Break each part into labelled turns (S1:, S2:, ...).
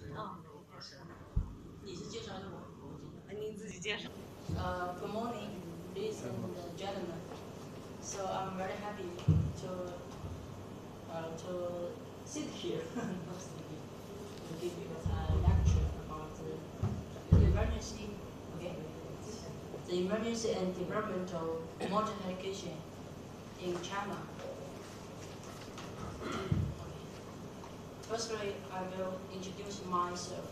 S1: Good morning, ladies and gentlemen. So I'm very happy to sit here to give you a lecture about the emergency, okay, the emergency and development of modern education in China. Firstly, I will introduce myself.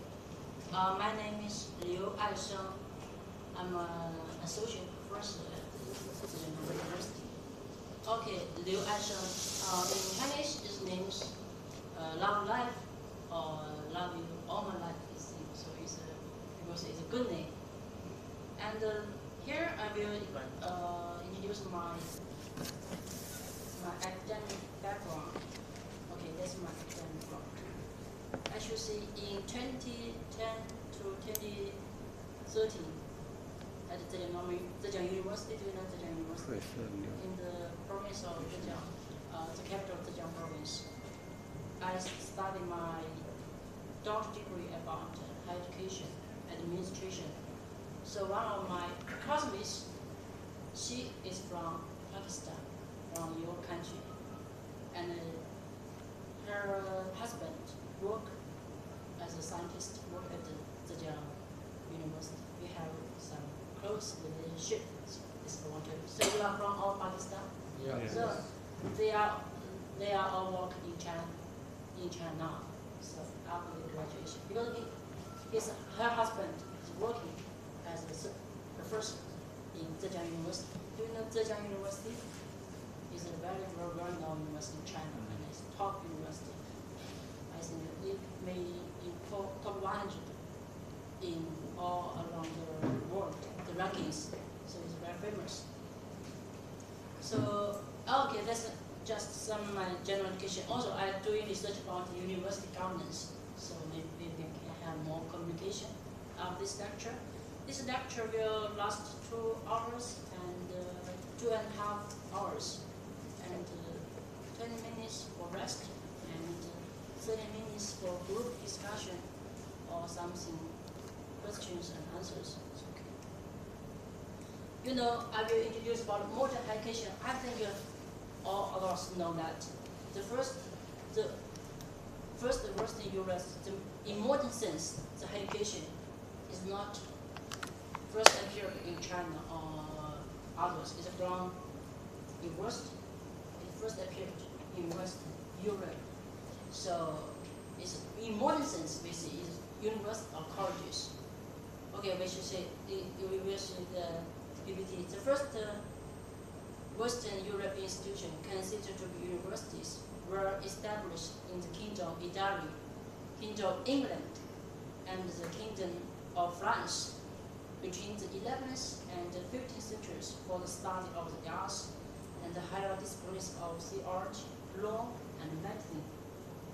S1: My name is Liu Aisheng. I'm an associate professor at the University. Okay, Liu Aisheng. In Chinese, it means love life or love you all my life. So because it's a good name. And here I will introduce my academic background. Okay, that's my academic background. As you see, in 2010 to 2013, at Zhejiang University, do you know Zhejiang University? In the province of Zhejiang, the capital of Zhejiang province. I studied my doctoral degree about higher education administration. So one of my classmates, she is from Pakistan, from your country, and her husband work as a scientist, work at the Zhejiang University. We have some close relationship. So you are from all Pakistan.
S2: Yeah.
S1: So they are all work in China now. So after the graduation, because her husband is working as the first in Zhejiang University. Do you know Zhejiang University? It's a very well-known university in China, and it's top university. I think it may in top 100 in all around the world, the rankings. So it's very famous. So okay, that's just some general education. Also, I'm doing research about university governance. So maybe we can have more communication of this lecture. This lecture will last 2 hours and 2.5 hours, and 20 minutes for rest, and 30 minutes for group discussion or something, questions and answers. It's okay. You know, I will introduce about modern education. I think all of us know that the first thing you realize, in modern sense, the education is not first appeared in China or others. It's from the West. It first appeared in West Europe. So it's in modern sense we see is university or colleges. Okay, we should say we will see the PPT. The first Western European institution considered to be universities were established in the Kingdom of Italy, Kingdom of England, and the Kingdom of France between the 11th and the 15th centuries for the study of the arts and the higher disciplines of the art, law, and medicine.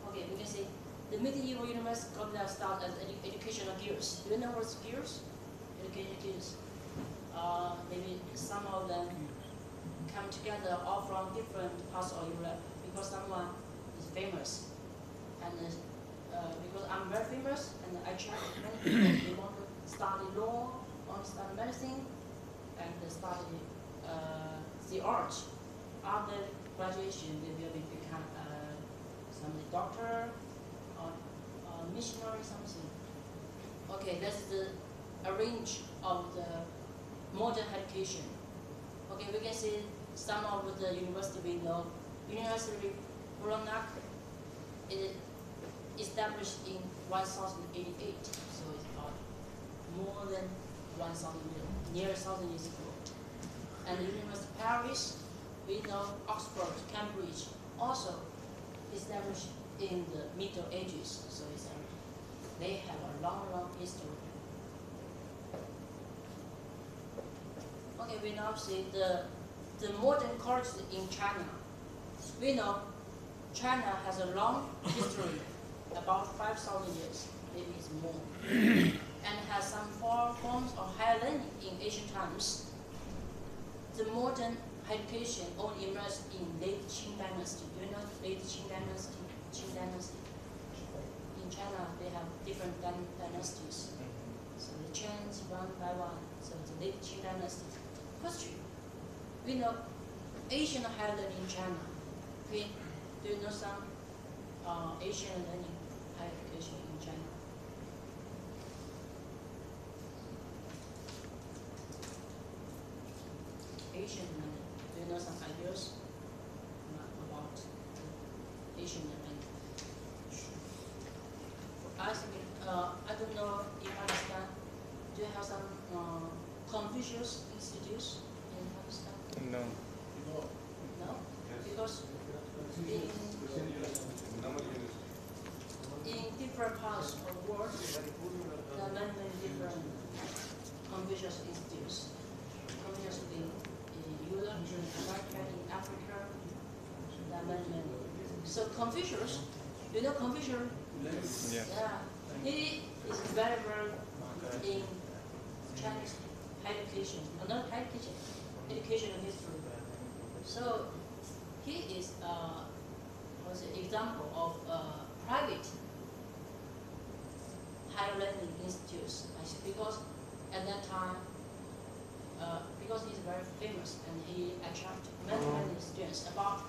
S1: Okay, we can say the medieval university got their start as educational guilds. Do you know what's guilds? Education guilds. Maybe some of them come together all from different parts of Europe because someone is famous. And because I'm very famous and I check many people, they want to study law, want to study medicine, and study the art. After graduation, they will become some doctor or missionary something. Okay, that's the arrange of the modern education. Okay, we can see some of the university we know. University Bologna is established in 1088, so it's about more than 1,000 years, near 1,000 years ago. And the University of Paris, we know Oxford, Cambridge, also established in the Middle Ages, so they have a long, long history. Okay, we now see the modern colleges in China. We know China has a long history, about 5,000 years, maybe it's more, and has some forms of higher learning in ancient times. The modern education only emerged in late Qing dynasty. Do you know late Qing dynasty? Qing dynasty. In China, they have different one by one. So the late Qing dynasty. Question. We know Asian higher learning in China. Okay. Do you know some Asian learning higher education in China? Asian learning. Do you know some ideas about Asian learning? I think I don't know if Pakistan. Do you have some Confucius institutes in Pakistan?
S2: No.
S1: No, because in different parts of the world, there are many different Confucius institutes. Confucius in Europe, in America, in Africa, there are many. So Confucius, you know Confucius?
S2: Yeah.
S1: Yeah. He is very in Chinese education, not education, education and history. So he is was an example of private higher learning institutes, because at that time, because he's very famous and he attracted many students. About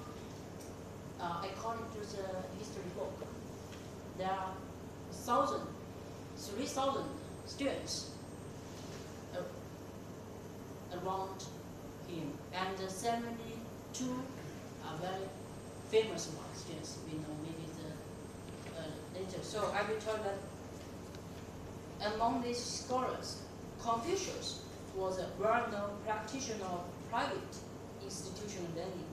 S1: according to the history book, there are 3,000 students around him, and 72 are very famous students. We know maybe the later. So I will tell that among these scholars, Confucius was a well-known practitioner of private institutional learning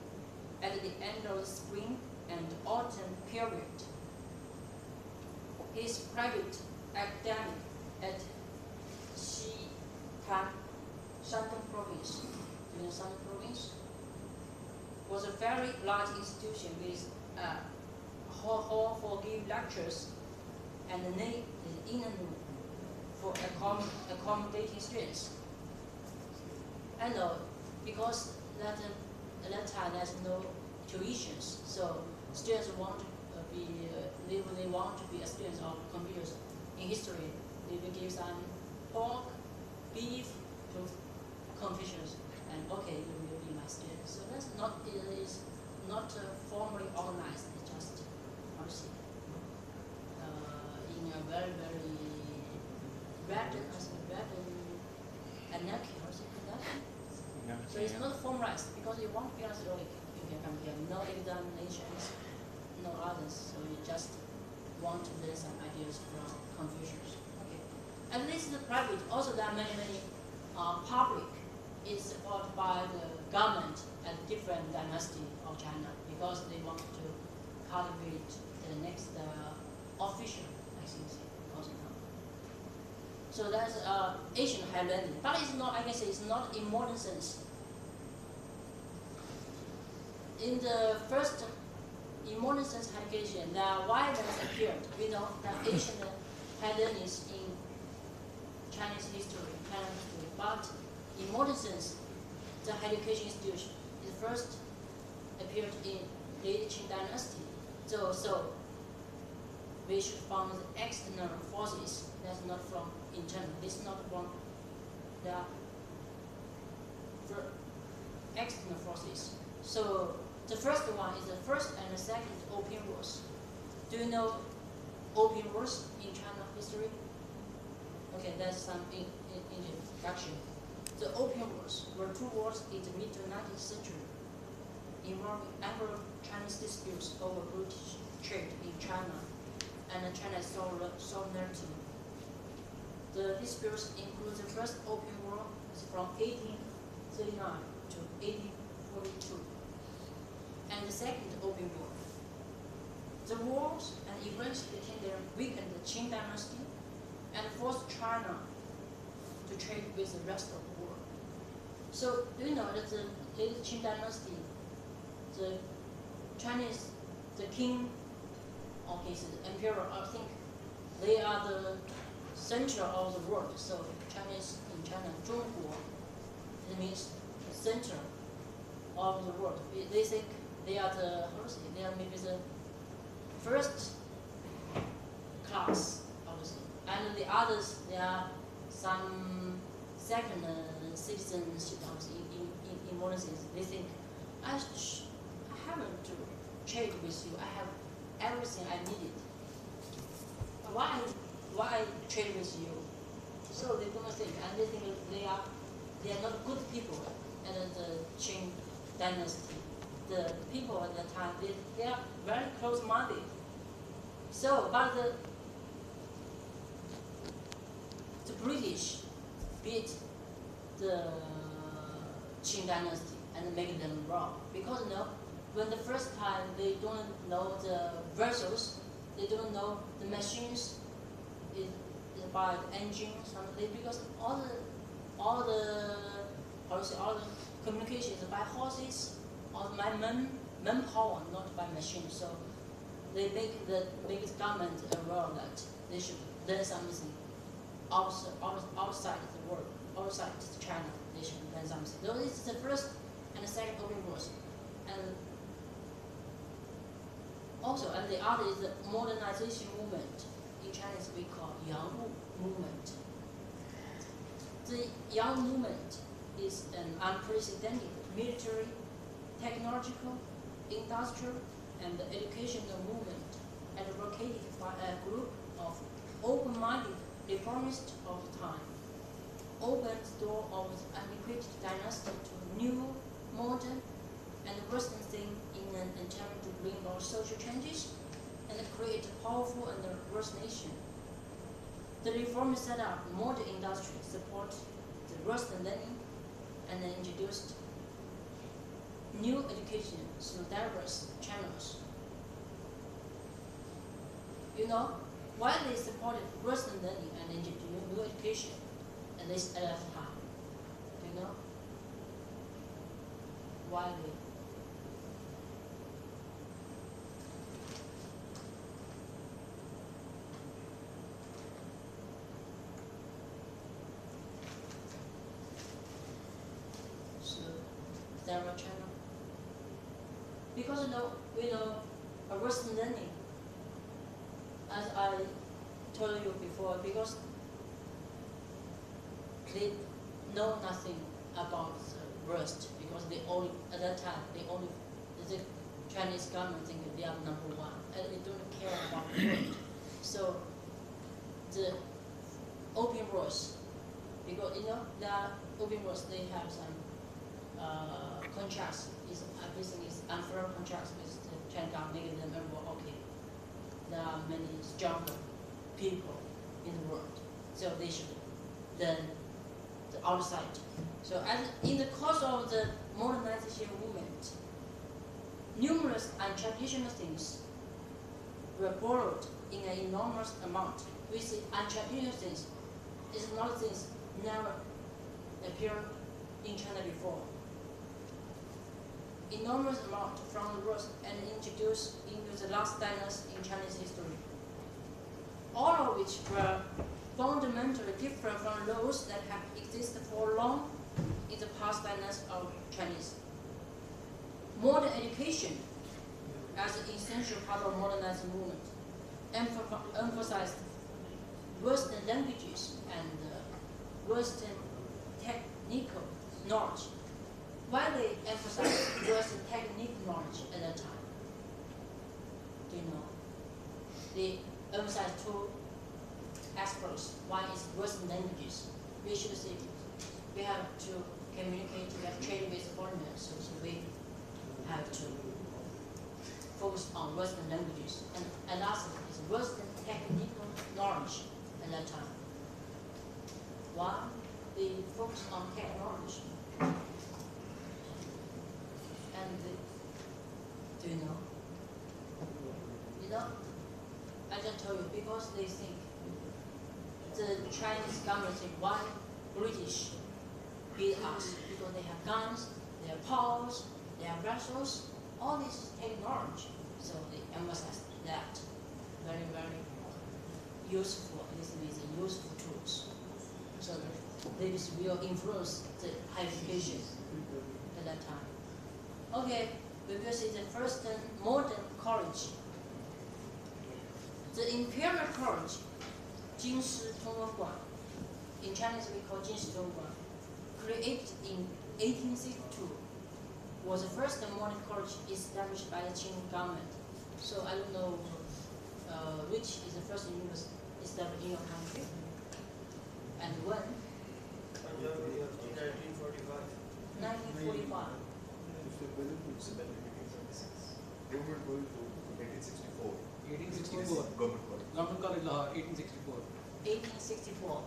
S1: at the end of the spring and autumn period. His private academic at Xitan, Shandong province, you know Shandong province, was a very large institution with a hall for giving lectures and an inner room for accommodating students. I know because at that time there's no tuitions, so students want to they want to be a student of computers in history. They will give some pork, beef to Confucius, and okay, you will be my student. So that's not, it is not formally organized. It's just in a very red anarchy or something like that. So it's not formalized because you want to be honest, you can come here, no examinations, no others. So you just want to learn some ideas from Confucius. Okay, and this is the private. Also, there are many public. Is supported by the government and different dynasty of China because they want to cultivate the next official, I think, also now. So that's Asian higher learning, but it's not. I can say it's not in modern sense. In the first, in modern sense education, the violence appeared. We know that Asian higher learning is in Chinese history, but in modern sense, the education institution is first appeared in late Qing dynasty. So we should find the external forces. That's not from internal. This is not from the external forces. So the first one is the first and the second Opium Wars. Do you know Opium Wars in China history? Okay, that's some introduction. The Opium Wars were two wars in the mid-19th century involving Anglo-Chinese disputes over British trade in China and China's sovereignty. The disputes include the first Opium War from 1839 to 1842 and the second Opium War. The wars and events between them weakened the Qing dynasty and forced China to trade with the rest of the world. So do you know that the late Qing dynasty, the Chinese, the king, okay, so the emperor, I think they are the center of the world. So Chinese in China, 中国, it means the center of the world. They think they are the, how to say, they are maybe the first class, obviously, and the others, they are some second citizenship in modern sense. They think, I haven't to trade with you. I have everything I needed. Why trade with you? So they don't think, and they think they are not good people. And the Qing dynasty, the people at that time, they are very close-minded. So, but the British beat the Qing dynasty and make them wrong. Because when the first time they don't know the vessels, they don't know the machines, is by the engines, something, because all the communication is by horses or by manpower, not by machines. So they make the government aware that they should learn something outside the world, outside China. They should learn something. So this is the first and the second open wars. And also, and the other is the modernization movement. In Chinese we call Yang movement. The Yang movement is an unprecedented military, technological, industrial, and educational movement advocated by a group of open-minded reformists of the time. Opened the door of the antiquated dynasty to new, modern, and Western thing in an attempt to bring about social changes and create a powerful and diverse nation. The reform set up modern industry, support the Western learning, and introduced new education through diverse channels. Why they supported Western learning and introduced new education at this time? Do you know? Why they? Several channel. Because a Western learning, as I told you before, because they know nothing about the West, because at that time the Chinese government think they are number one, and they don't care about the world. So the opium wars, because the opium wars, they have some contracts, everything is unfair contracts with the China government, making them remember, okay, there are many stronger people in the world, so they should learn the outside. So in the course of the modernization movement, numerous untraditional things were borrowed in an enormous amount. We see untraditional things is not things never appeared in China before. Enormous amount from the West and introduced into the last dynasty in Chinese history. All of which were fundamentally different from those that have existed for long in the past dynasty of Chinese. Modern education as an essential part of modernizing movement emphasized Western languages and Western technical knowledge. Why they emphasize Western technical knowledge at that time? Do you know? They emphasize two aspects. One is Western languages. We should see we have to communicate, we have to trade with foreigners, so we have to focus on Western languages. And last is Western technical knowledge at that time. Why they focus on technology? And do you know? I just told you, because they think the Chinese government think why British beat us, because they have guns, they have powers, they have vessels, all this technology. So they emphasize that very, very useful. This is useful tools. So this will influence the higher education at that time. Okay, we will see the first modern college. The imperial college, 京师通文馆, in Chinese we call 金石中国, created in 1862, was the first modern college established by the Qing government. So I don't know which is the first university established in your country, and when?
S2: 1945.
S1: 1945.
S2: Government college, 1864.
S3: 1864. Government College, Lahore, 1864.
S1: 1864.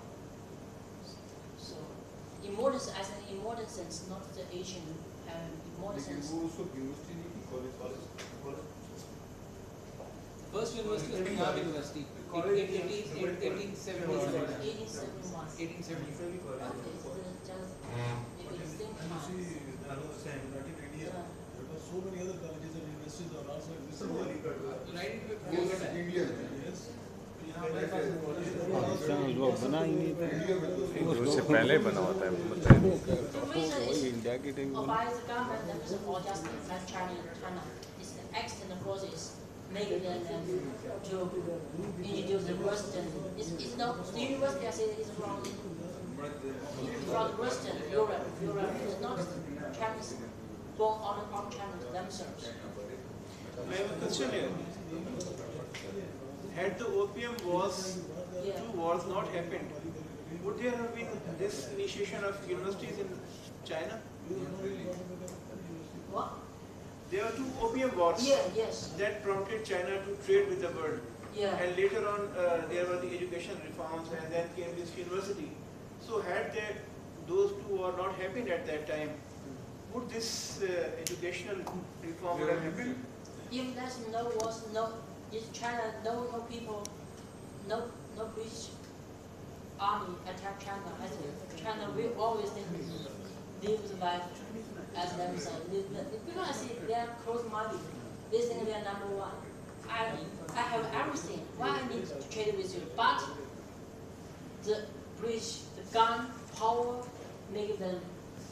S1: So, in modern, as in modern sense, not the Asian, in modern sense.
S3: First university was Punjab University, 1871.
S1: 1871.
S3: 1871.
S1: Okay, so just maybe the same time. Yeah.
S4: So many other colleges and universities are also existing.
S3: India.
S5: उससे पहले बना होता है
S1: India की team or just like China is the external forces making them to introduce the Western. It's not the university I say is from Western Europe. It's not Chinese born on China themselves.
S6: I have a question here. Had the opium wars, two wars not happened, would there have been this initiation of universities in China?
S1: What?
S6: There were two opium wars
S1: Yes.
S6: that prompted China to trade with the world.
S1: Yeah.
S6: And later on, there were the education reforms, and then came this university. So had those two wars not happened at that time, would this educational reform would have happened?
S1: If there's if China, no people, no British army attack China, I think China will always live life as themselves. Because I see they are close-minded. They think they are number one. I have everything. Why I need to trade with you? But the British, the gun, power, make them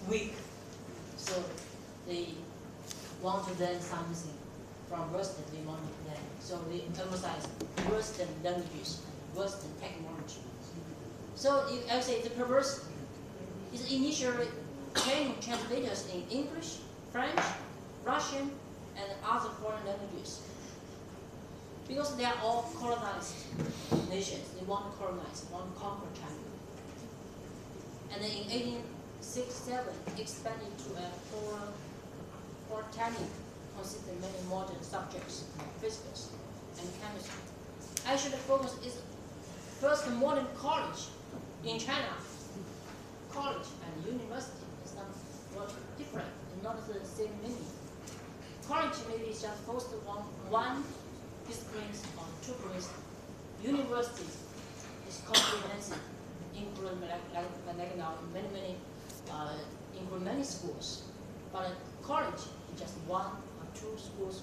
S1: weak. So they want to learn something from Western. They want to learn. So they emphasize Western languages, Western technology. So if I say the purpose is initially training translators in English, French, Russian, and other foreign languages. Because they are all colonized nations. They want to colonize, want to conquer China. And then in 1867, expanded to a polytechnic consisting many modern subjects like physics and chemistry. Actually, the focus is first modern college in China. College and university is not different, not the same meaning. College maybe is just focused on one discipline or two disciplines. University is comprehensive, include like now include many schools. But college is just one or two schools,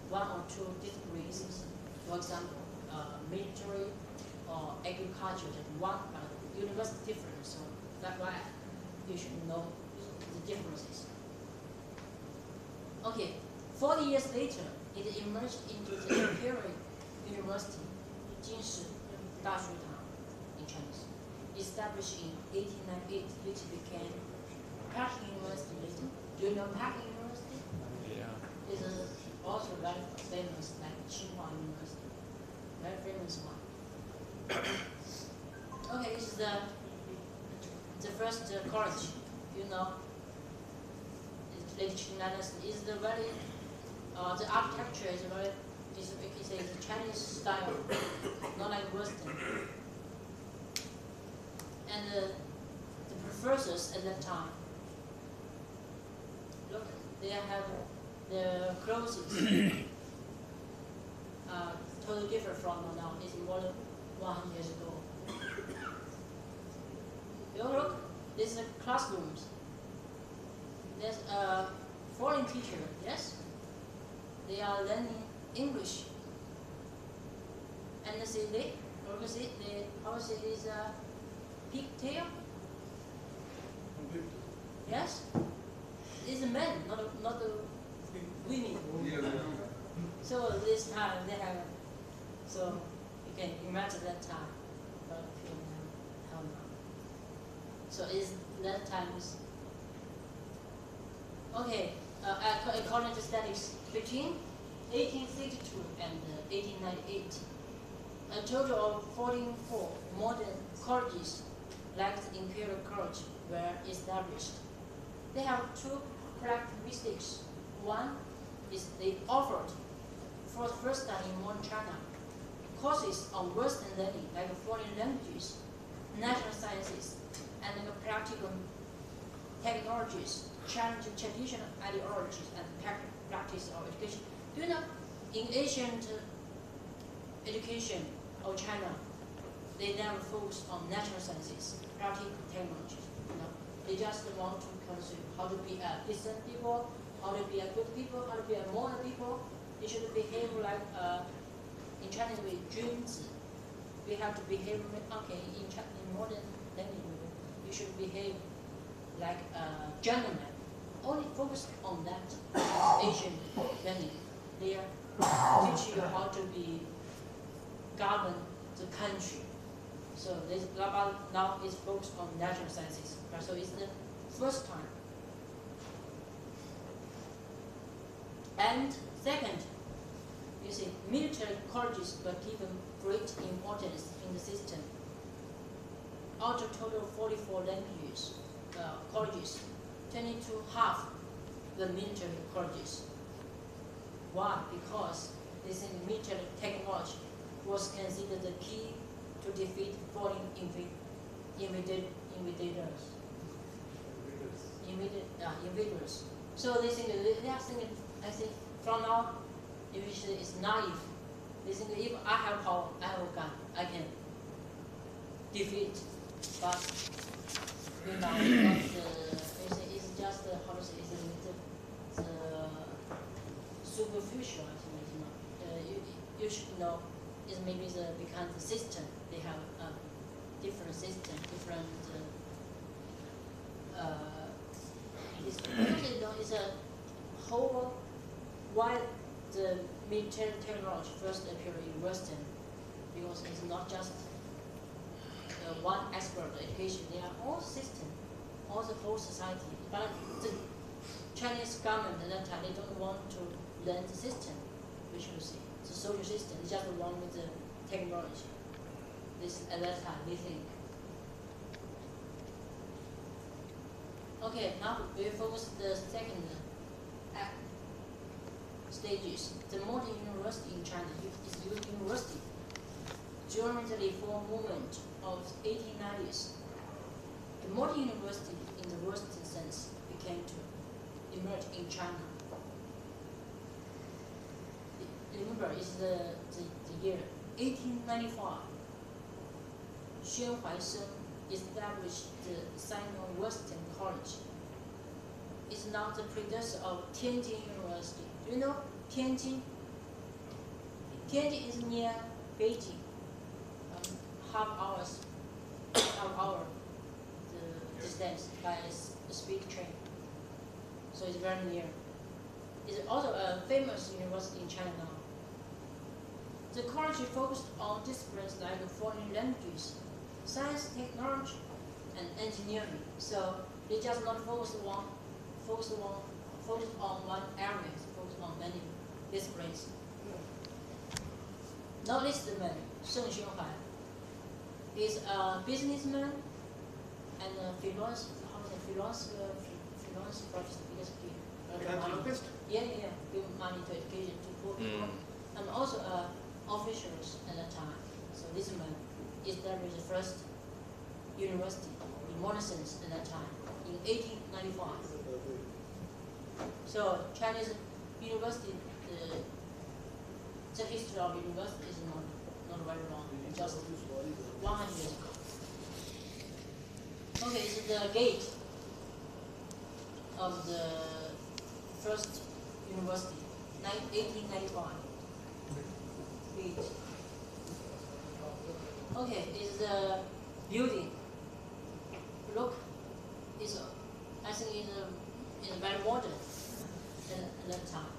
S1: one or two degrees. For example, military or agriculture, just one, but university different. So that's why you should know the differences. Okay, 40 years later, it emerged into the Imperial University, Jinshi Dashuitang in Chinese, established in 1898, which became Peking University later. Do you know Peking University?
S5: Yeah.
S1: It's also very famous, like Tsinghua University, very famous one. Okay, this is the first college. You know, Late Qing Dynasty is the very the architecture is very we can say the Chinese style, not like Western. And the professors at that time, look, they have their clothes totally different from now. It's more than 100 years ago. You look, this is the classrooms. There's a foreign teacher, yes? They are learning English. And they say how is it is a pigtail? Yes? It's a man, not the women. So this time they have, so you can imagine that time, but people have until now. So is that times. Okay, according to statistics, between 1862 and 1898, a total of 44 modern colleges like the Imperial College were established. They have two characteristics. One is they offered, for the first time in modern China, courses on Western learning like foreign languages, natural sciences, and practical technologies, challenging traditional ideologies and practice of education. Do you know, in ancient education of China, they never focus on natural sciences, practical technologies. You know, they just want to consider how to be a decent people, how to be a good people, how to be a moral people. They should behave like in Chinese we 君子. We have to behave okay in modern language. You should behave like a gentleman. Only focus on that Asian learning. They teach you how to be govern the country. So this now is focused on natural sciences. So it's the first time. And second, you see, military colleges were given great importance in the system. Out of total 44 languages, colleges, 22 half the military colleges. Why? Because this military technology was considered the key to defeat foreign invaders. So they think they are thinking, I think from now, usually it's naive. They think if I have power, I have a gun, I can defeat. But you know, it's just how to say, it's superficial. I think it's not. You should know. Is maybe because the system they have a different system, different. It's a whole why the military technology first appeared in Western, because it's not just one expert education. They are all system, all the whole society. But the Chinese government at that time they don't want to learn the system, which you see. The social system is just along with the technology. This at that time they think. Okay, now we focus the second stages. The modern university in China is youth university. During the reform movement of 1890s, the modern university in the Western sense began to emerge in China. Remember, it's the year 1895. Xuan Huaisheng established the Sino-Western College. It's now the predecessor of Tianjin University. Do you know Tianjin? Tianjin is near Beijing. Half hour the distance by a speed train. So it's very near. It's also a famous university in China now. The college focused on disciplines like foreign languages, science, technology, and engineering. So they just not focus on one area, focus on many disciplines. Now this is the man, Sheng Xuanhai. He's a businessman and a philosopher,
S6: Philanthropist?
S1: Yeah, give money to education to poor people, and also officials at that time. So this man established the first university in modern sense at that time in 1895. So Chinese university, the history of university is not very long, just 100 years ago. Okay, this is the gate of the first university, 1895. Gate. Okay, is the building. Look, I think it's very modern at that time.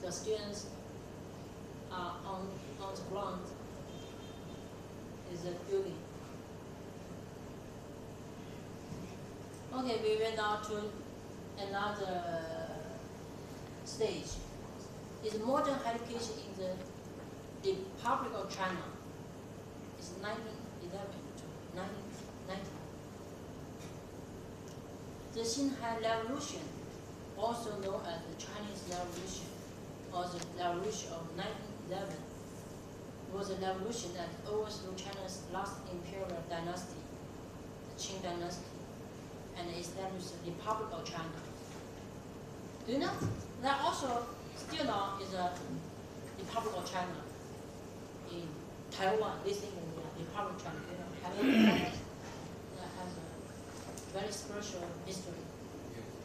S1: The students are on the ground. Is the building. Okay, we went now to another stage. Is modern education in the Republic of China. It's 1911 to 1990. The Xinhai Revolution, also known as the Chinese Revolution, or the Revolution of 1911, was a revolution that overthrew China's last imperial dynasty, the Qing dynasty, and established the Republic of China. Do you know that also still now is a Republic of China in Taiwan? This thing is the Republic of China. You know, Taiwan that has a very special history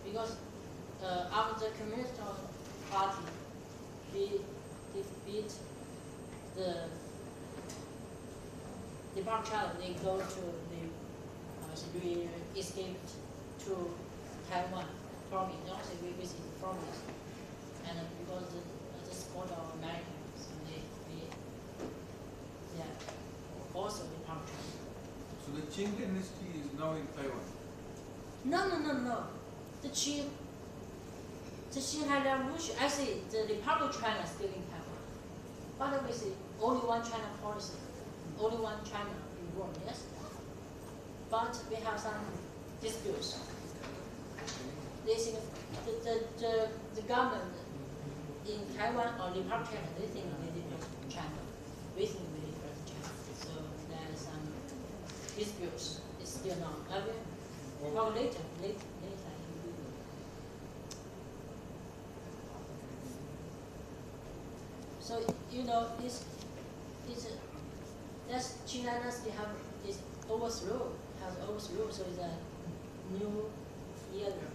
S1: because after the Communist Party defeat the Republic of China, they go to the escaped to Taiwan province. They also visit the province, and because the support of Americans, they are also the Republic of China.
S7: So the Qing dynasty is now in Taiwan.
S1: No. The Xinhai Revolution, actually the Republic of China is still in Taiwan. But we say only one China policy, only one China in the world, yes? But we have some disputes. They think the government in Taiwan or Republic of China, they think they different from China. We think we different from China. So there are some disputes. It's still not. I will talk later. So you know this that's Qing dynasty have is overthrow, so it's a new era.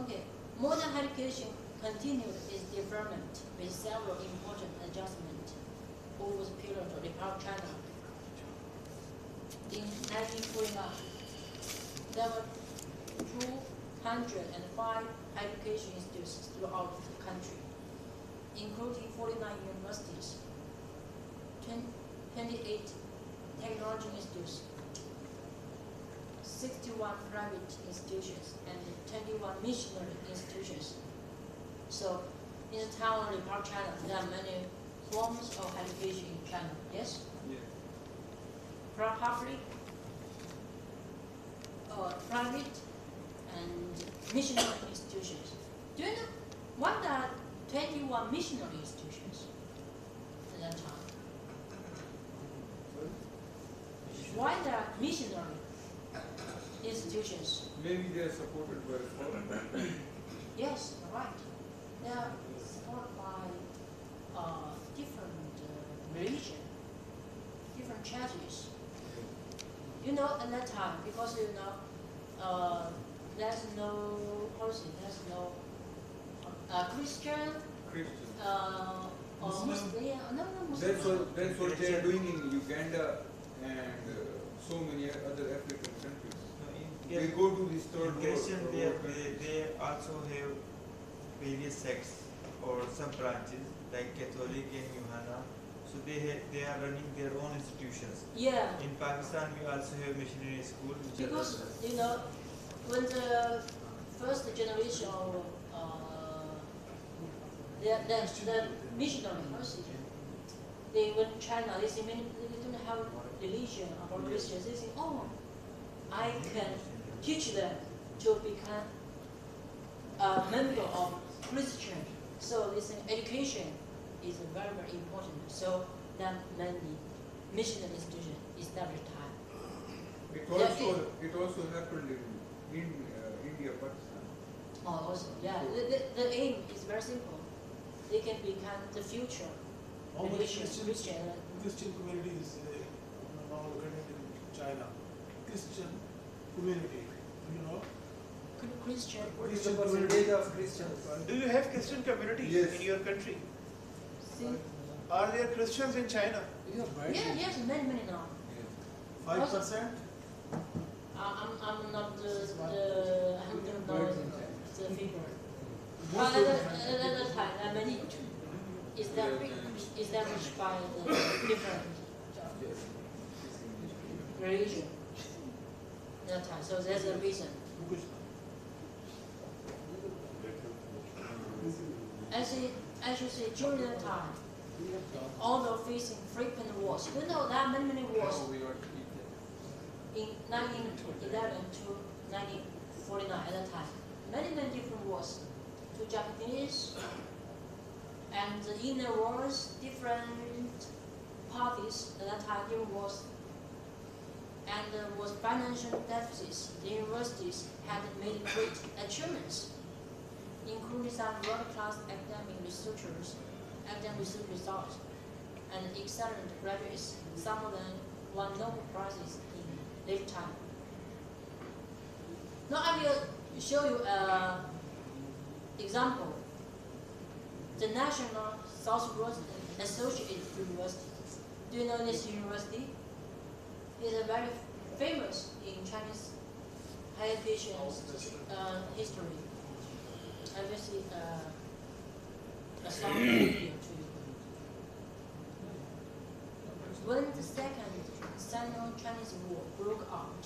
S1: Okay, modern education continued its development with several important adjustments over the period of the Republic of China. In 1949, there were 205 education institutions throughout the country, including 49 universities, 28 technology institutes, 61 private institutions, and 21 missionary institutions. So, in the town of the Republic of China, there are many forms of education in China, yes?
S7: Yes.
S1: Public, private, and missionary institutions. Do you know what are 21 missionary institutions at that time? Why there are missionary institutions?
S7: Maybe they are supported by foreign.
S1: Yes, right. They are supported by different religion, different churches. You know, at that time, because you know, there's no policy, there's no Christian, or Muslim. Yeah, no, Muslim.
S7: That's what they are doing in Uganda and so many other African countries. They go to this third world.
S8: Christian, they also have various sects or some branches like Catholic and Yohana. So they are running their own institutions.
S1: Yeah.
S8: In Pakistan, we also have missionary schools.
S1: Because you know, when the first generation of the missionary person, they went to China. They say many they don't have religion about Christians. They say, oh, I can teach them to become a member of Christian. So this education is very, very important. So there are many missionary institutions established time.
S7: It also happened in India, Pakistan.
S1: Oh, also, yeah. The aim is very simple. They can become the future
S4: How many
S1: Christian.
S4: Christian communities now located in China? Christian community, you know?
S1: Christian.
S2: What is the percentage of Christians?
S6: Do you have Christian communities
S7: Yes.
S6: in your country?
S1: See?
S6: Are there Christians in China?
S1: Yes, many now.
S4: 5%?
S1: I'm not the figure.
S4: Most
S1: At
S4: of
S1: that time, many established by the different religion that time. So that's the reason. As you see, during that time, although facing frequent wars, you know there are many wars in 1911 to 1949 at that time. Many different wars to Japanese, and in the wars, different parties at that time, different wars, and was financial deficits. The universities had made great achievements, including some world-class academic researchers, academic research results, and excellent graduates. Some of them won Nobel Prizes in later time. Now I will show you an example. The National Southwest Associated University. Do you know this university? It's a very famous in Chinese higher education history. I will see a short video to you. When the Second Sino-Chinese War broke out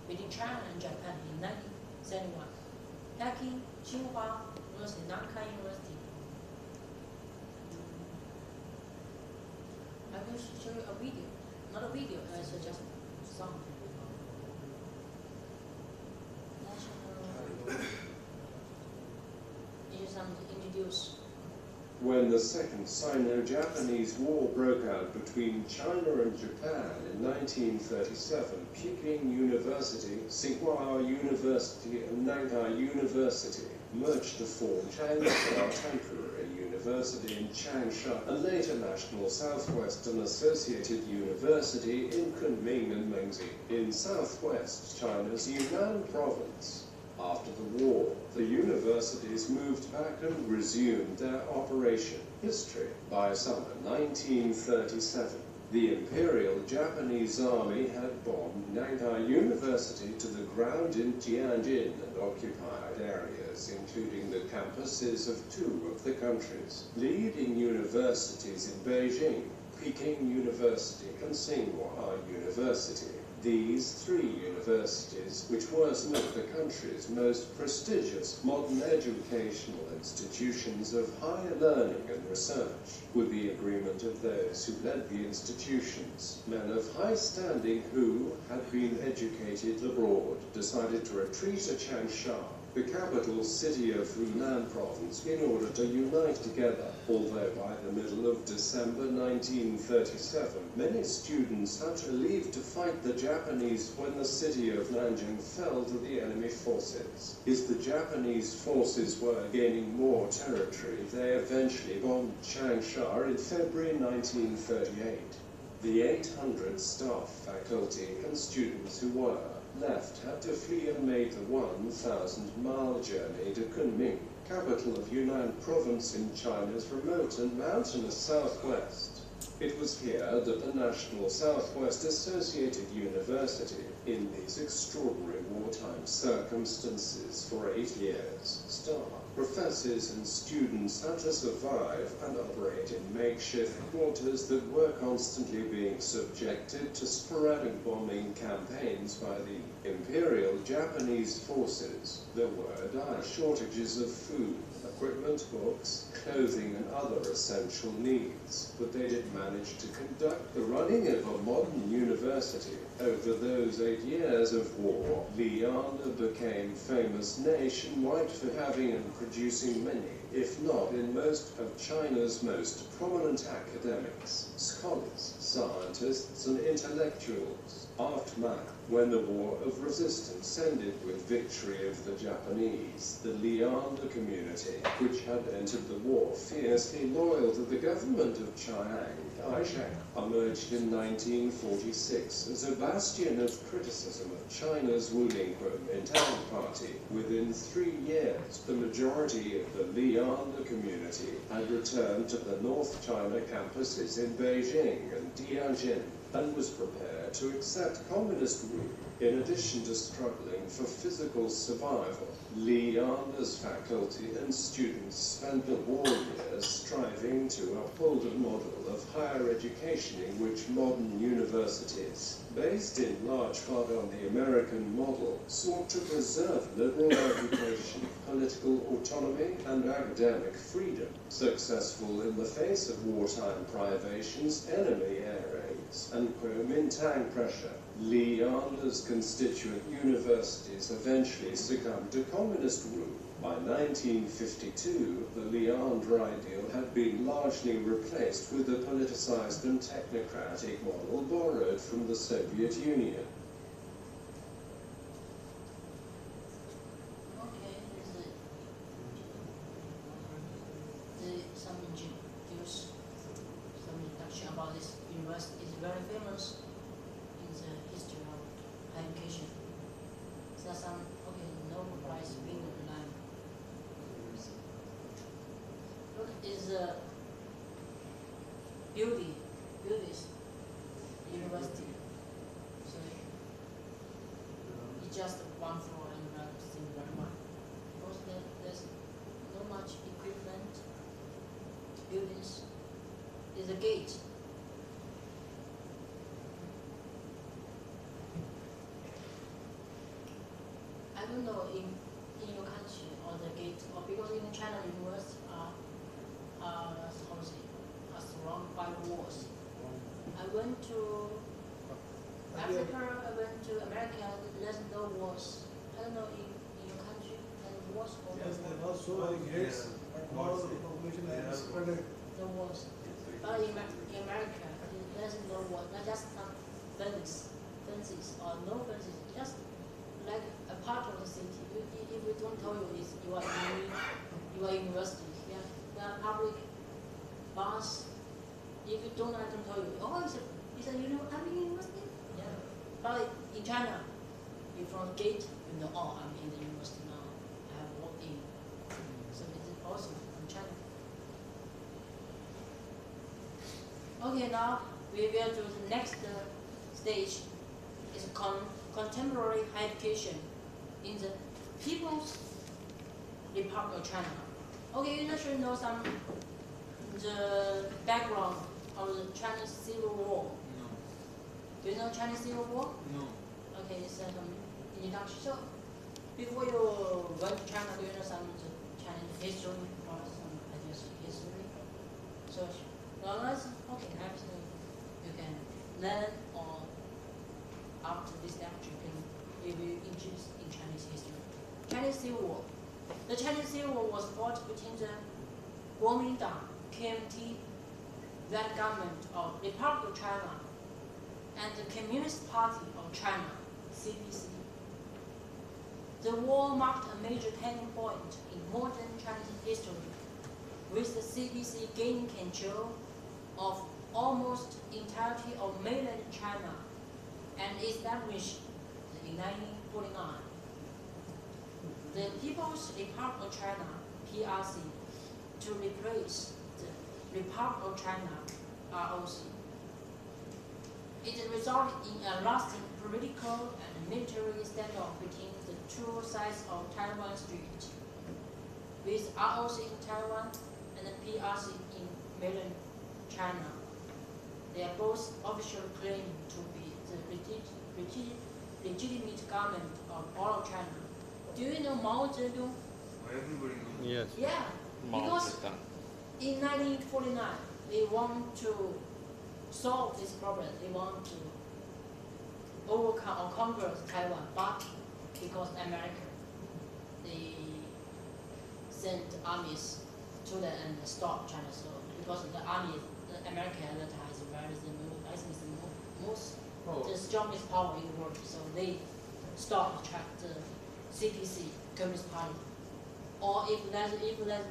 S1: between China and Japan in 1971, Peking, Tsinghua University, Nankai University. I will show you a video, not a video, it's just song. Introduce.
S9: When the Second Sino-Japanese War broke out between China and Japan in 1937, Peking University, Tsinghua University, and Nankai University merged to form Changsha Temporary University in Changsha, and later National Southwestern Associated University in Kunming and Mengzi, in southwest China's Yunnan province. After the war, the universities moved back and resumed their operation. History. By summer 1937, the Imperial Japanese Army had bombed Nankai University to the ground in Tianjin and occupied areas, including the campuses of two of the country's leading universities in Beijing, Peking University and Tsinghua University. These three universities, which were some of the country's most prestigious modern educational institutions of higher learning and research, with the agreement of those who led the institutions, men of high standing who had been educated abroad, decided to retreat to Changsha, the capital city of Hunan province, in order to unite together. Although by the middle of December 1937, many students had to leave to fight the Japanese when the city of Nanjing fell to the enemy forces. As the Japanese forces were gaining more territory, they eventually bombed Changsha in February 1938. The 800 staff, faculty, and students who were left had to flee and made the 1,000-mile journey to Kunming, capital of Yunnan province in China's remote and mountainous southwest. It was here that the National Southwest Associated University, in these extraordinary wartime circumstances for 8 years, started. Professors and students had to survive and operate in makeshift quarters that were constantly being subjected to sporadic bombing campaigns by the Imperial Japanese forces. There were dire shortages of food, equipment, books, clothing, and other essential needs, but they did manage to conduct the running of a modern university. Over those 8 years of war, Lian became famous nationwide for having and producing many, if not in most, of China's most prominent academics, scholars, scientists, and intellectuals. Aftermath. When the War of Resistance ended with victory of the Japanese, the Lian community, which had entered the war fiercely loyal to the government of Chiang Kai-shek, emerged in 1946 as a bastion of criticism of China's ruling Kuomintang party. Within 3 years, the majority of the Lian community had returned to the North China campuses in Beijing and Tianjin. and was prepared to accept communist rule in addition to struggling for physical survival. Li Anda's faculty and students spent the war years striving to uphold a model of higher education in which modern universities, based in large part on the American model, sought to preserve liberal education, political autonomy, and academic freedom. Successful in the face of wartime privations, enemy air raids, and Kuomintang pressure, Li Anda's constituent universities eventually succumbed to communist rule. By 1952, the Leander ideal had been largely replaced with a politicized and technocratic model borrowed from the Soviet Union.
S1: Okay, some introduction about this university. It's very famous in the history of education. So some Nobel Prize winner line. Look, is buildings, university. So it's just one floor and nothing very much. Because there's no much equipment. Buildings is a gate. I don't know in your country or the gate, or because in China university are surrounded by walls. I went to Africa, I went to America, there's no walls. I don't know in your country there's walls or
S4: Yes,
S1: no
S4: there
S1: walls?
S4: was so many gates, but now the population is spread.
S1: No walls. But in America there's no walls, not just some fences or no fences, just like a part of the city. If we don't tell you is you are university, yeah, there are public bus. If you don't, I don't tell you. Oh, it's a university. Yeah. But in China, you from the gate, you know, oh, I'm in the university now. I have walked in. So it's awesome in China. Okay, now we will do the next stage. Is contemporary higher education in the People's Republic of China. Okay, you should know some the background of the Chinese Civil War.
S7: No.
S1: Do you know Chinese Civil War?
S7: No.
S1: Okay, it's some introduction. So before you went to China, do you know some Chinese history or some ideas of history? So unless okay, absolutely you can learn or after this lecture you can be interested in Chinese history. Chinese Civil War. The Chinese Civil War was fought between the Kuomintang, KMT, that government of Republic of China, and the Communist Party of China, CPC. The war marked a major turning point in modern Chinese history, with the CPC gaining control of almost entirety of mainland China and established in 1949 the People's Republic of China, PRC, to replace the Republic of China, ROC. It resulted in a lasting political and military standoff between the two sides of Taiwan Strait, with ROC in Taiwan and the PRC in mainland China. They are both officially claimed to be the legitimate government of all of China. Do you know Mao Zedong?
S7: Everybody knows.
S5: Yes.
S1: Yeah, because in 1949 they want to solve this problem. They want to overcome or conquer Taiwan, but because America, they sent armies to them and stop China. So because the army, the America at that time is very the most, I think it's the most the strongest power in the world. So they stopped the CPC, Communist Party. Or if there's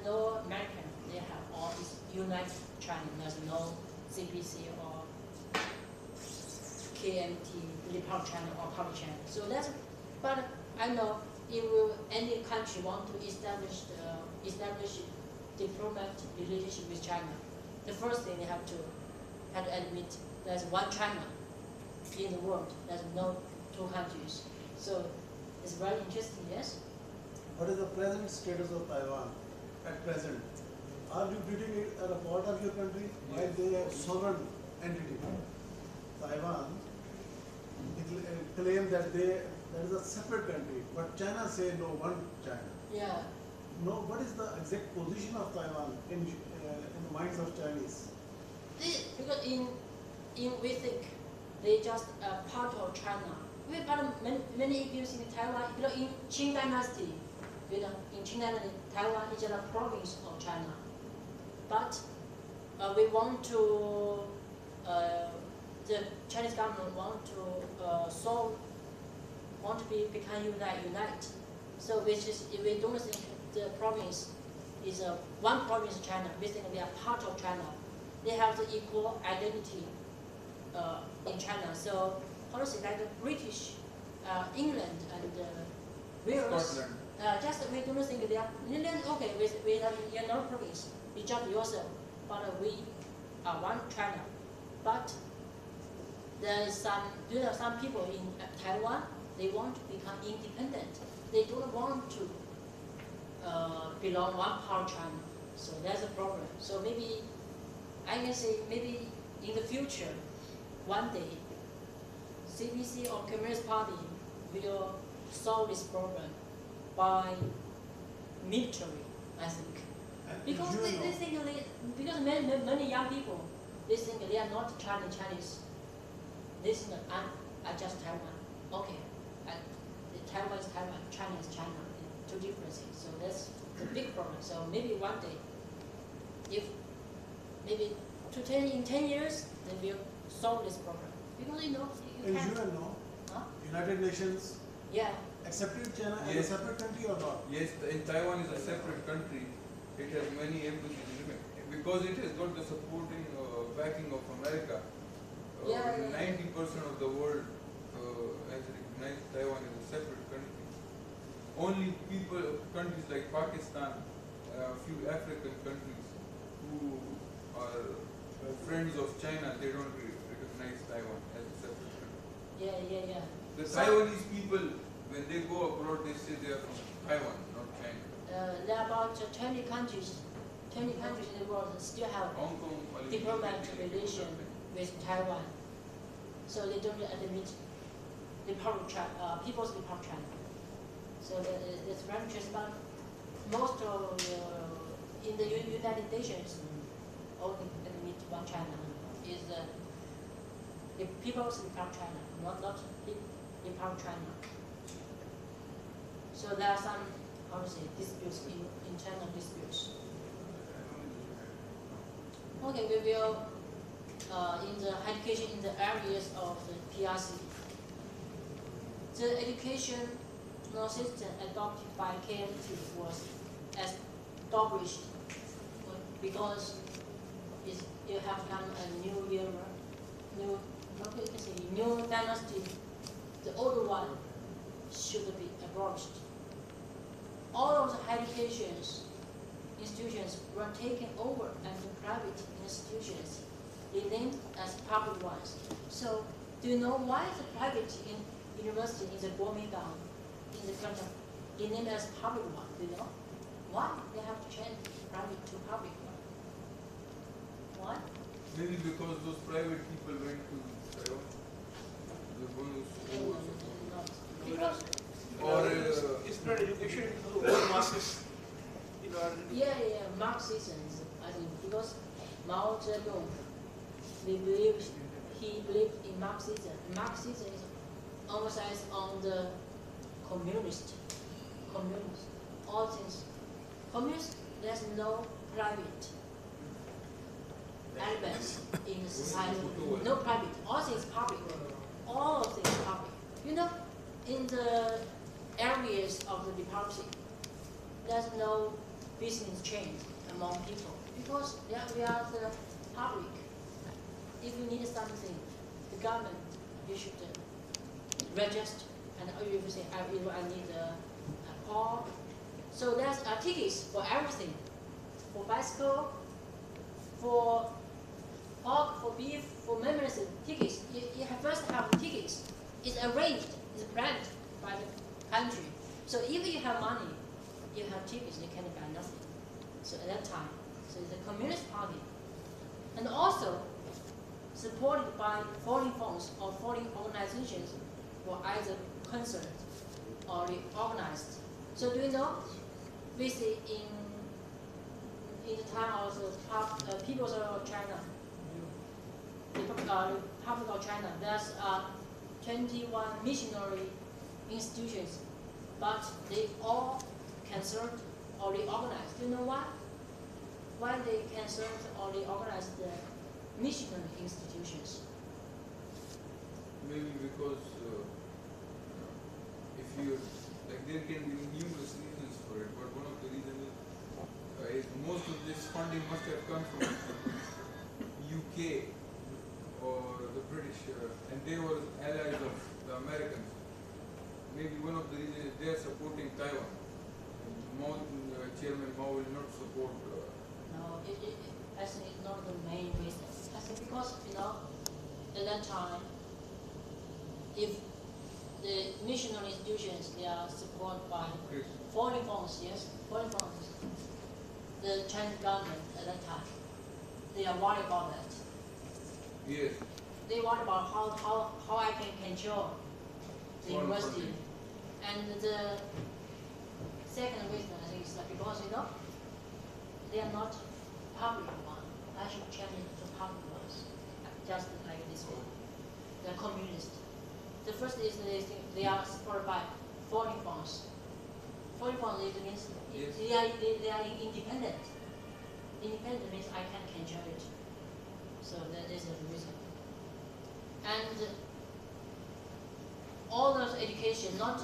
S1: no American, they have all this United China. There's no CPC or KMT, Republic China or Public China. So that's. But I know if any country want to establish diplomatic relationship with China, the first thing they have to admit there's one China. in the world. There's no two countries. So it's very interesting, yes?
S4: What is the present status of Taiwan at present? Are you treating it as a part of your country? While they are sovereign entity. Taiwan claim that that is a separate country, but China say no, one China.
S1: Yeah.
S4: No, what is the exact position of Taiwan in the minds of Chinese?
S1: Because we think they just a part of China. We have many issues in Taiwan. You know, in Qing Dynasty, you know, in Qing Dynasty, Taiwan is a province of China. But we want to, the Chinese government want to become unite. So which is, if we don't think the province is one province of China, we think they are part of China. They have the equal identity in China. So honestly, like the British, England, and Wales,
S7: Scotland.
S1: just we don't think they are. Okay, we have another province. You judge yourself, but we are one China. But there is some, you know, some people in Taiwan, they want to become independent. They don't want to belong one part of China. So that's a problem. So maybe I can say maybe in the future, one day, CPC or Communist Party will solve this problem by military, I think. Because they think because many young people, they think they are not Chinese. They think I just Taiwan. Okay, Taiwan is Taiwan, China is China. Two different things. So that's the big problem. So maybe one day, if maybe in 10 years, they will solve this problem. Because you know, you
S4: In
S1: can't.
S4: UN, no?
S1: Huh?
S4: United Nations
S1: Yeah.
S4: accepted China as
S7: Yes.
S4: a separate country or not?
S7: Yes, in Taiwan is a separate country. It has many embassies because it has got the supporting backing of America.
S1: Yeah.
S7: 90% of the world has recognized Taiwan as a separate country. Only countries like Pakistan, a few African countries who are friends of China, they don't recognize Taiwan as a separate country.
S1: Yeah.
S7: The Taiwanese people, when they go abroad, they say they are from Taiwan, not China.
S1: There are about 20 countries in the world that still have
S7: Hong Kong,
S1: diplomatic relation with Taiwan. So they don't admit the People's Republic of China. So it's very interesting. But most of in the United Nations, only admit one China is the People's Republic of China, not the Republic of China. So there are some, how to say, disputes, internal disputes. Okay, we will, in the education in the areas of the PRC. The educational system adopted by KMT was established because it has come a new era, new dynasty. The old one should be abolished. All of the education institutions were taken over as private institutions, renamed as public ones. So, do you know why the private university in the Guomindang, in the country, renamed as public one? Do you know why they have to change private to public one? Why?
S7: Maybe because those private people went to Taiwan.
S1: Because
S7: Or
S6: spread education to the whole masses.
S1: yeah, Marxism, I think, because Mao Zedong, he believed in Marxism. Marxism is emphasized on the communist, all things. Communist, there's no private elements in society, no private, all things public, all things public. You know, in the areas of the democracy, there's no business change among people because we are the public. If you need something, the government, you should register, and you will say, I need a car. So there's tickets for everything, for bicycle, for pork, for beef, for medicine, tickets. You first have activities, they can buy nothing. So at that time, so the Communist Party, and also supported by foreign funds or foreign organizations, were either concerned or reorganized. So do you know, we see in the time of the People's of China, the Republic of China, there's 21 missionary institutions, but they all cancelled or reorganized. Do you know why? Why they cancelled or reorganized the missionary institutions?
S7: Maybe because if you like, there can be numerous reasons for it, but one of the reasons is most of this funding must have come from UK or the British, and they were allies of the Americans. Maybe one of the reasons is they are supporting Taiwan. Chairman Mao will not support.
S1: No, I think it's not the main reason. I think because, you know, at that time, if the missionary institutions, they are supported by foreign funds, yes, foreign funds, the Chinese government at that time, they are worried about that.
S7: Yes.
S1: They worry about how I can control the
S7: Foreign
S1: university.
S7: funding.
S1: And the second reason, I think, is that because, you know, they are not public one. I should change it to public ones, just like this one. They are communist. The first is they are supported by foreign funds. Foreign funds means
S7: Yes.
S1: they are independent. Independent means I can control it. So that is the reason. And all those education, not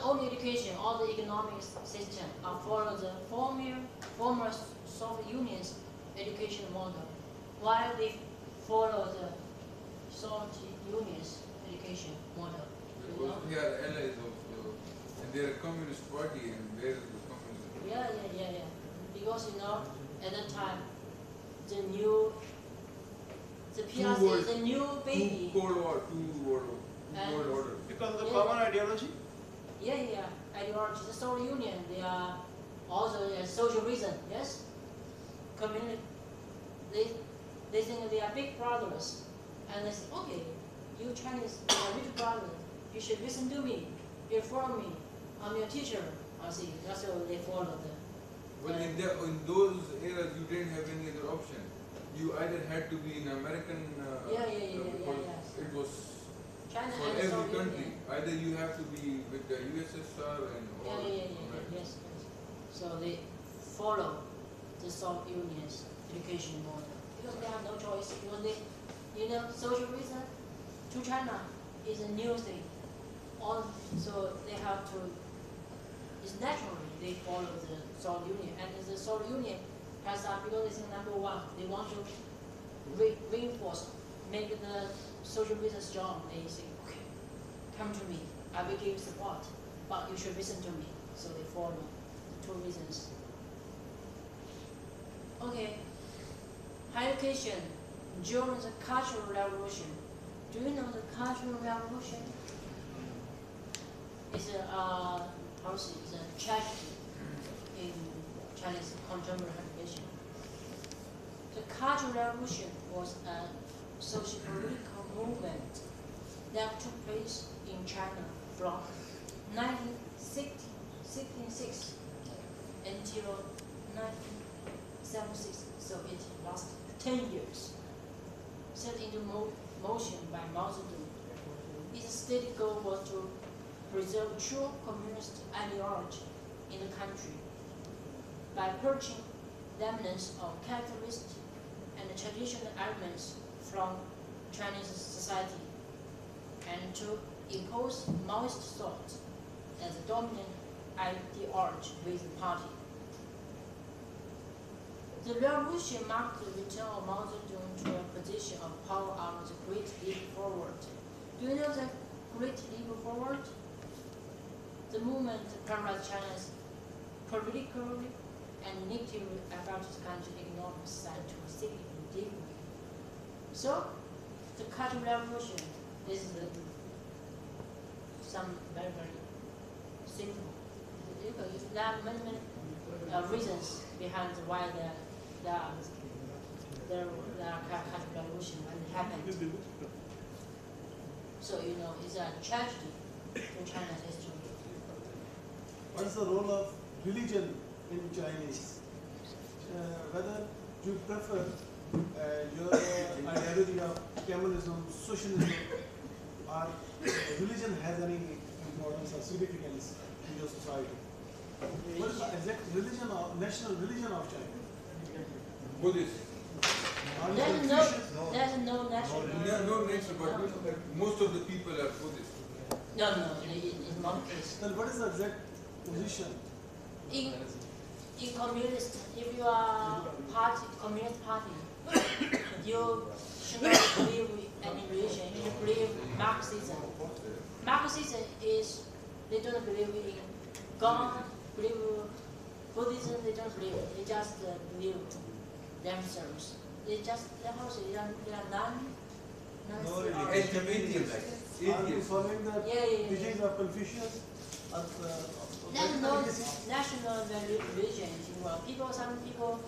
S1: only education, all the economic system are follow the former Soviet Union's education model, while they follow the Soviet Union's education model.
S7: Because they are allies of, and they are a communist party, and there is the communist.
S1: Yeah. Because, you know, at that time, the PRC is a new baby.
S7: Two world orders.
S6: Because of the
S1: Yeah.
S6: common ideology.
S1: Yeah. Ideology. The Soviet Union, they are also a socialism, yes? Community. They think they are big brothers. And they say, okay, you Chinese, you are big brothers. You should listen to me. You follow me. I'm your teacher. I see. That's how they follow the.
S7: Well, in those eras, you didn't have any other option. You either had to be an American.
S1: Yes.
S7: It was
S1: China
S7: for
S1: and
S7: every
S1: Soviet
S7: country.
S1: Union.
S7: Either you have to be with the USSR and all.
S1: Yes. So they follow the Soviet Union's education model because they have no choice. Because they, you know, socialism to China is a new thing. So they have to. It's naturally they follow the Soviet Union, and the Soviet Union has because it's number one. They want to reinforce, make the socialism strong. They say, okay, come to me. I will give you support, but you should listen to me. So they follow the two reasons. Okay, higher education during the Cultural Revolution. Do you know the Cultural Revolution? It's a policy, it's a tragedy in Chinese contemporary education. The Cultural Revolution was a socio-political movement that took place in China from 1966 until 1976, so it lasted 10 years. Set into motion by Mao Zedong. Its stated goal was to preserve true communist ideology in the country by purging remnants of capitalist and traditional elements from Chinese society and to impose Maoist thought as a dominant ideology with the party. The revolution marked the return of Mao Zedong to a position of power after the Great Leap Forward. Do you know the Great Leap Forward? The movement paralyzed China's politically and negatively affected the country's economic side to a significant degree. So, the Cultural Revolution is some very, very simple. political. There are many reasons behind why there are cultural revolution when it happened. So it's a tragedy in China's history.
S4: What is the role of religion in Chinese? Whether you prefer your ideology of communism, socialism, or religion has any importance or significance in your society? What is the exact religion of national religion of China?
S7: Buddhist.
S4: Are you
S1: There's
S4: Confucius?
S1: no national.
S7: No nature, but most of the people are Buddhist.
S1: No, it's not the case.
S4: Then what is the exact position?
S1: In communist, if you are communist party, you should not believe in any religion. You should believe Marxism. Marxism is they don't believe in God, believe Buddhism. They don't believe. They just believe themselves. They are
S8: No religion.
S7: Atheists.
S4: Are you following the
S1: Yeah.
S4: teachings of Confucius?
S1: There's no national religion in the world. Some people,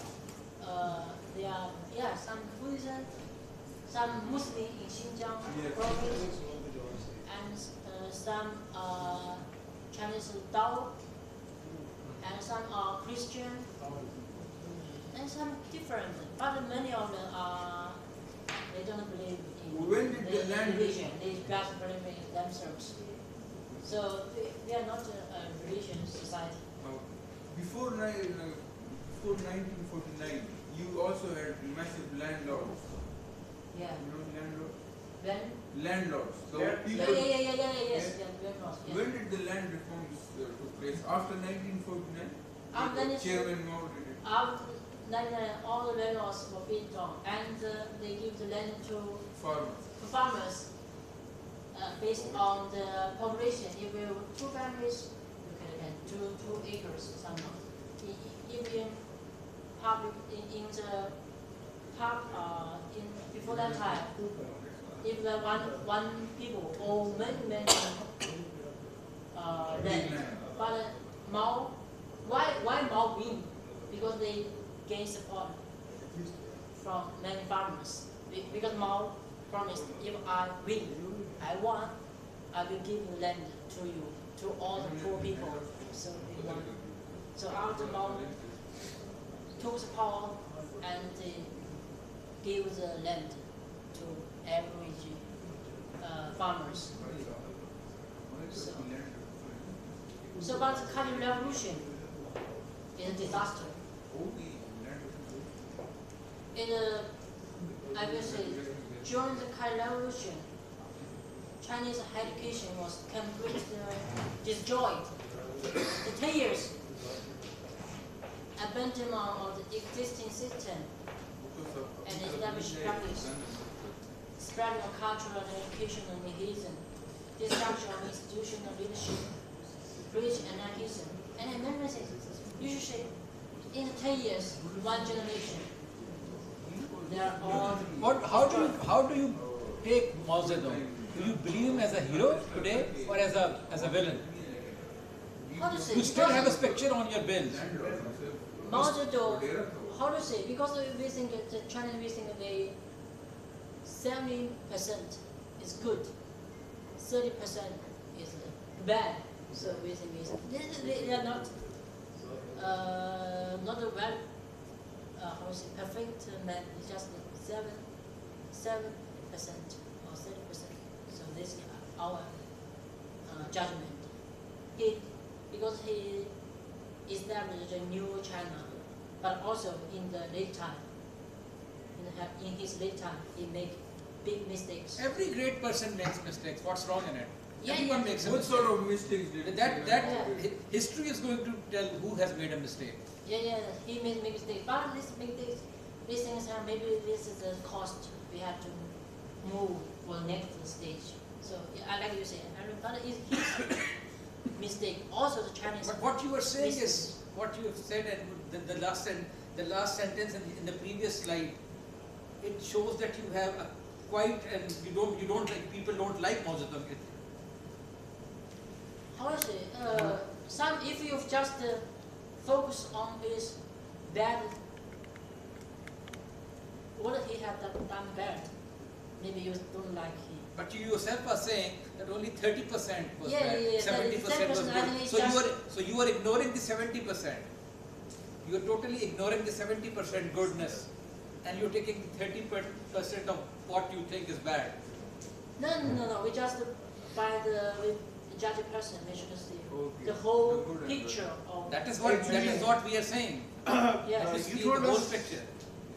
S1: they are, some Buddhism, some Muslim in Xinjiang province, and some Chinese Tao, and some are Christian, and some different. But many of them are, they don't believe
S7: When did the
S1: in
S7: land
S1: religion. They just believe in themselves. So they are not a religious society.
S7: Before 1949, you also had massive landlords.
S1: Yeah.
S7: You know landlords?
S1: When?
S7: Landlords. So
S6: Yeah.
S7: people.
S1: Yes.
S7: When did the land reforms took place? After 1949?
S1: After
S7: Chairman Mao did it.
S1: After all the landlords were being done, and they give the land to farmers based on the population. If you have 2 families, you can get 2 acres somehow. If in public in the park before that time, if the one people own many land, but Mao, why Mao win? Because they gain support from many farmers. Because Mao promised, if I win, I won, I will give the land to you, to all the poor people. So they won. So after Mao took the power and they gave the land to average farmers. So but the Cultural Revolution is a disaster. I will say, during the Cultural Revolution, Chinese education was completely destroyed. The 10 years abandonment of the existing system and established practice, spreading of cultural and educational nihilism, destruction of institutional leadership, preach anarchism, and many things. You should say, in 10 years, 1 generation, they are all.
S3: How do you take Mao Zedong? Do you believe him as a hero today or as a villain?
S1: How to say?
S3: You still have his picture on your bills.
S1: Mao Zedong, how to say? Because we think the Chinese, we think they 70% is good, 30% is bad. So we think they are not a well how to say perfect man. It's just 7% or 30%. So this is our judgment. Because he established a new China, but also in the late time, in his late time, he made big mistakes.
S3: Every great person makes mistakes. What's wrong in it? Everyone makes a
S7: What
S3: mistake.
S7: sort of mistakes did
S3: History is going to tell who has made a mistake.
S1: He made mistakes. But these things are maybe this is the cost we have to move for the next stage. So I like you say, but it's his mistake. Also the Chinese.
S3: But what you were saying is what you have said, and the last sentence in the previous slide. It shows that you have a quite, and you don't like, people don't like Mao Zedong.
S1: How to say? some if you just focus on his bad, what he had done bad, maybe you don't like him.
S3: But you yourself are saying that only 30% was
S1: Yeah,
S3: bad,
S1: yeah, yeah,
S3: 70% was
S1: 70% I think
S3: good.
S1: it's
S3: So you are ignoring the 70%. You are totally ignoring the 70% goodness, and you're taking 30% of what you think is bad.
S1: No. We just we judge a person. We should see
S7: Okay.
S1: the whole
S7: The good and
S1: picture of.
S3: That is what we are saying.
S1: Yes.
S3: You
S6: you
S3: see the
S6: told
S3: whole
S6: us-
S3: picture.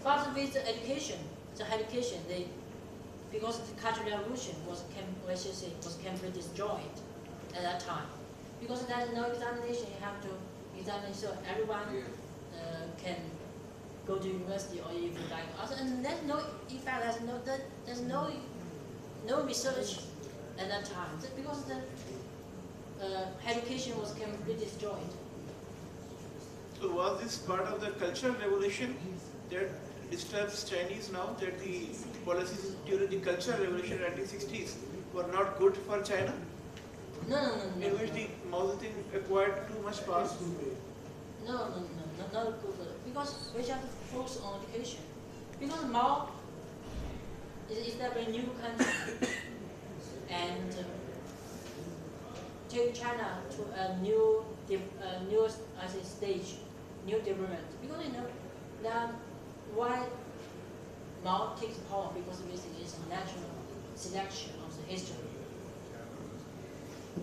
S1: But with the education, because the Cultural Revolution was completely destroyed at that time. Because there's no examination, you have to examine so everyone
S7: Yeah.
S1: can go to university or if you like us. And there's no, in fact, there's no research at that time because the education was completely destroyed.
S6: So was this part of the cultural revolution that disturbs Chinese now, that the policies during the cultural revolution in the 1960s were not good for China,
S1: No.
S6: in which the Mao Zedong acquired too much power?
S1: No, not good. Because we have to focus on education. Because Mao is established a new country and take China to a new stage, new development. Because you know that why Mao takes power, because basically it's a natural selection of the history.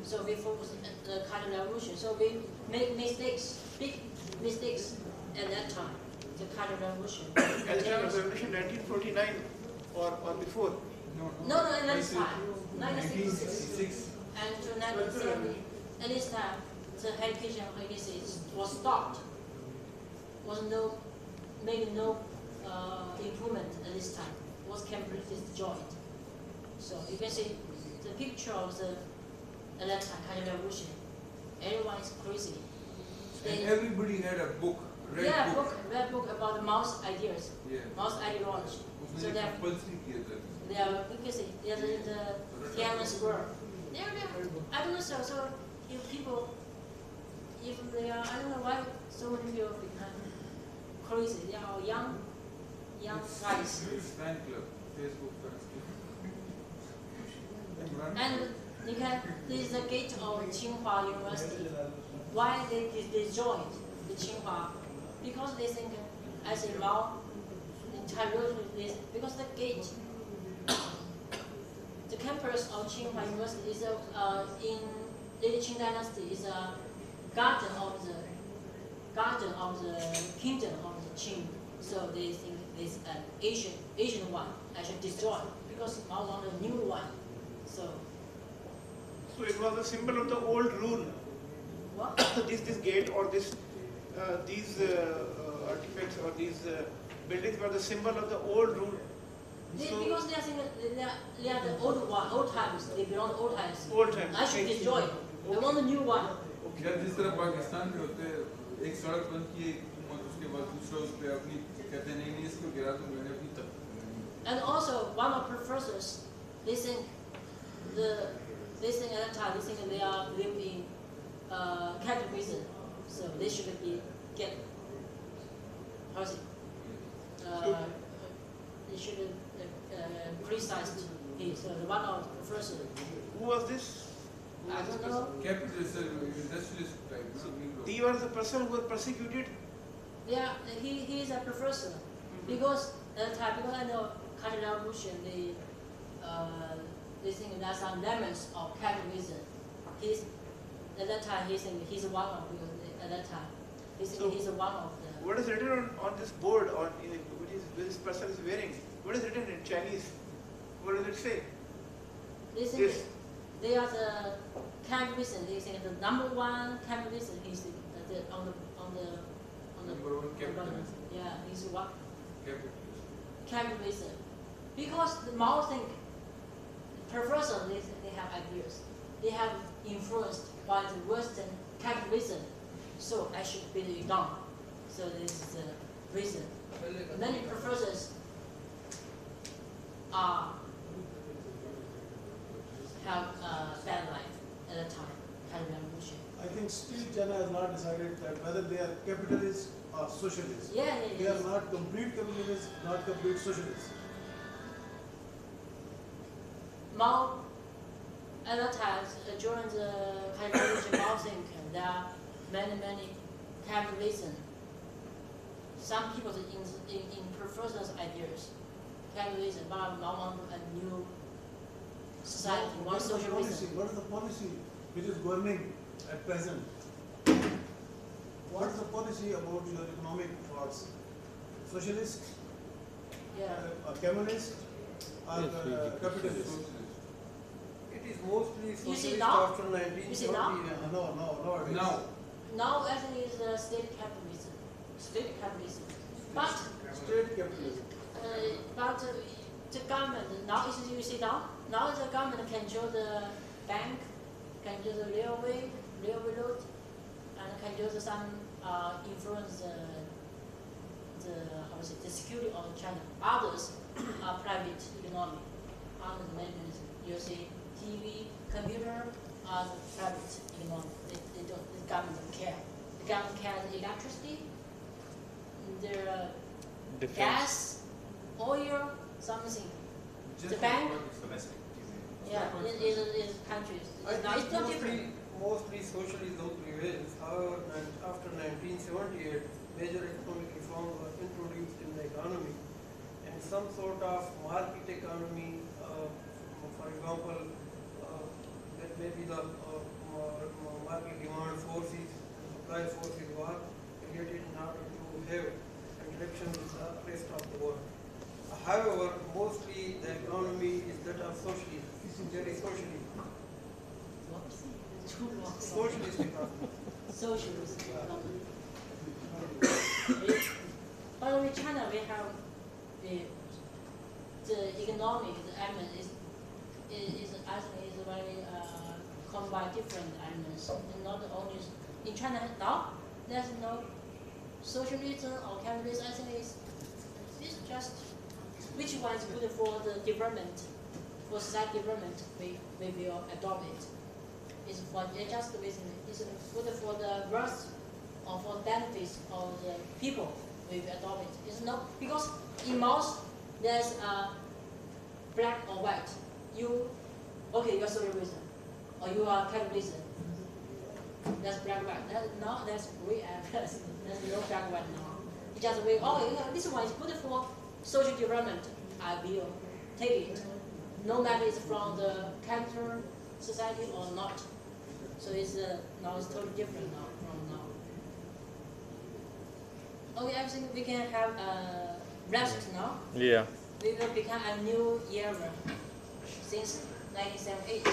S1: So we focus on the Cultural Revolution. So we make mistakes, big mistakes at that time. The Cultural Revolution.
S6: Cultural revolution 1949 or before?
S1: No, at this time, 1966
S7: 1966.
S1: and to 1970. At this time, the education agency was stopped. Was no, maybe no improvement at this time. Was completely destroyed. So you can see the picture of the at that time Cultural Revolution. Everyone is crazy.
S7: And everybody had a book, red book.
S1: Red book about the Mao's ideas,
S7: Yeah.
S1: Mao's ideology.
S7: उसमें
S1: So
S7: ये
S1: that
S7: compulsory किया था.
S1: they are, you can see, they are in the Tiananmen Square. I don't know, so if people, if they are, I don't know why so many people become crazy. They are all young guys.
S7: It's fan club, Facebook fan club.
S1: And you can, this is the gate of Tsinghua University. Why they destroyed the Tsinghua? Because they think, as a Mao, because the gate, the campus of Tsinghua University is in the Qing dynasty is a garden of the kingdom of the Qing. So they think this Asian one I should destroy because Mao wanted a new one. So
S6: it was a symbol of the old rule.
S1: what?
S6: This gate or these artifacts or these buildings were the symbol of the old rule.
S1: Because they are thinking they are the old times. They belong to old times.
S6: Old times.
S1: I should destroy it. I want a new one.
S7: यार जिस तरह पाकिस्तान में होते हैं एक सड़क बंद की एक हुकूमत उसके बाद दूसरा उस पे अपनी कहते हैं नहीं इसको गिरा दूं मैंने अपनी तक
S1: And also one of professors, they think at that time they are living in capitalism, so they should be get housing. They should criticized him. So one of the professors.
S6: Who was this?
S1: I don't know.
S7: capitalist industrialist type
S6: He was the person who was persecuted.
S1: Yeah, he is a professor because at the time, because I know Cultural Revolution, they think there are some elements of capitalism. At that time he's one of because at that time he's one of the.
S6: What is written on this board which this person is wearing? What is written in Chinese? What does it say?
S1: They think they are the capitalism. They think the number one capitalism is on the
S7: Number one capitalist.
S1: Yeah, he's one
S7: capitalist.
S1: capitalism. Because the Mao think professors they have ideas. They have influenced by the Western capitalism. So I should be done. So this is the reason. Many professors have a bad life at the time, Cultural Revolution.
S4: I think still decided that whether they are capitalists or socialists.
S1: Yeah,
S4: They are not complete capitalists, not complete socialists.
S1: Mao advertised during the Revolution Mao thinking there are many capitalism. Some people in prefer those ideas, capitalism, but Mao want a new society,
S4: What
S1: one
S4: is the policy?
S1: socialism.
S4: What is the policy which is governing at present? What is the policy about your economic thoughts? Socialist,
S1: Yeah.
S4: communist, or capitalist?
S2: It is mostly
S1: You see
S2: socialist
S1: now?
S2: after 1940.
S1: You see now?
S4: Nowadays.
S7: Now,
S1: Now actually is state capitalism. State capitalism. But
S4: State capitalism.
S1: the government now is you see now the government control the bank, control the railway road, and control some influence the how to say the security of China. Others are private economy. Others mechanism. You see TV, computer are the private economy. They don't. The government don't care. The government cares electricity, their gas, oil, something. The bank, yeah, it is countries.
S2: I
S1: Now it's
S2: think
S1: not different.
S2: mostly socialism prevails. However, after 1978, major economic reforms were introduced in the economy, and some sort of market economy, for example, that maybe the market demand forces, supply forces were created in order to have interaction with the rest of the world. However, mostly the economy is that of socialism. There is socialism. Socialist economy.
S1: Socialist economy. By the way, China we have the economic the element is I think is very combine different elements and not only in China now there's no socialism or capitalism. I think it's just which one is good for the development, for society development, we will adopt it. It's for just reason it's good for the growth or for benefits of the people, we will adopt it. It's not because in most there's black or white. You are socialism or you are capitalism. That's black white. Now that's gray and there's no black white now. It's just this one is good for social development, I will take it. No matter it's from the capital society or not. So it's now it's totally different now from now. Okay, I think we can have rest now.
S5: Yeah.
S1: We will become a new era since 1978.